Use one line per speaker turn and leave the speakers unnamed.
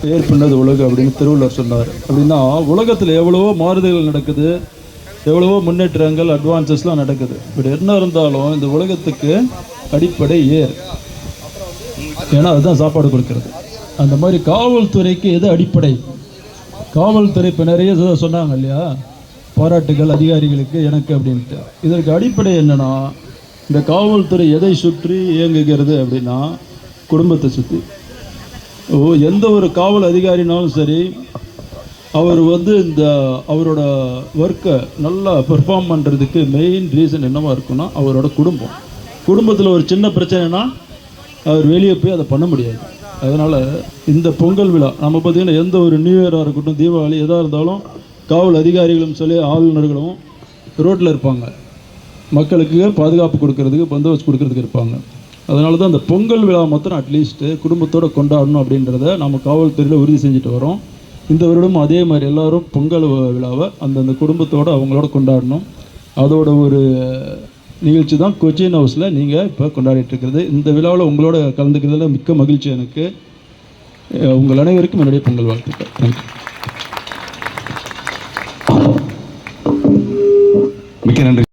பேர் பண்ணது உலகம் அப்படின்னு திருவள்ளுவர் சொன்னார். அப்படின்னா உலகத்தில் எவ்வளவோ மாறுதல்கள் நடக்குது, எவ்வளவோ முன்னேற்றங்கள் அட்வான்சஸ்லாம் நடக்குது. இப்படி என்ன இருந்தாலும் இந்த உலகத்துக்கு அடிப்படை ஏர், ஏன்னா அதுதான் சாப்பாடு கொடுக்கறது. அந்த மாதிரி காவல்துறைக்கு எது அடிப்படை? காவல்துறை இப்போ நிறைய சொன்னாங்க இல்லையா, பாராட்டுகள் அதிகாரிகளுக்கு எனக்கு அப்படின்ட்டு. இதற்கு அடிப்படை என்னன்னா, இந்த காவல்துறை எதை சுற்றி இயங்குகிறது அப்படின்னா குடும்பத்தை சுற்றி. எந்த ஒரு காவல் அதிகாரினாலும் சரி, அவர் இந்த அவரோட ஒர்க்கை நல்லா பெர்ஃபார்ம் பண்ணுறதுக்கு மெயின் ரீசன் என்னவா இருக்குன்னா அவரோட குடும்பத்தில் ஒரு சின்ன பிரச்சனைனா அவர் வெளியே போய் அதை பண்ண முடியாது. அதனால் இந்த பொங்கல் விழா நம்ம பார்த்திங்கன்னா எந்த ஒரு நியூ இயராக இருக்கட்டும், தீபாவளி எதாக இருந்தாலும் காவல் அதிகாரிகளும் சொல்லி ஆளுநர்களும் ரோட்டில் இருப்பாங்க, மக்களுக்கு பாதுகாப்பு கொடுக்கறதுக்கு, பந்தோபஸ்து கொடுக்கறதுக்கு இருப்பாங்க. அதனால தான் அந்த பொங்கல் விழா மாத்திரம் அட்லீஸ்ட்டு குடும்பத்தோடு கொண்டாடணும் அப்படின்றத நம்ம காவல்துறையில் உறுதி செஞ்சுட்டு வரோம். இந்த வருடம் அதே மாதிரி எல்லோரும் பொங்கல் விழாவை அந்தந்த குடும்பத்தோடு அவங்களோட கொண்டாடணும். அதோட ஒரு நிகழ்ச்சி தான் கொச்சின் ஹவுஸில் நீங்கள் இப்போ கொண்டாடிட்டுருக்கிறது. இந்த விழாவில் உங்களோட கலந்துக்கிறதுல மிக்க மகிழ்ச்சி எனக்கு. உங்கள் அனைவருக்கும் என்னுடைய பொங்கல் வாழ்த்துக்கள். தேங்க்யூ.
மிக்க நன்றி.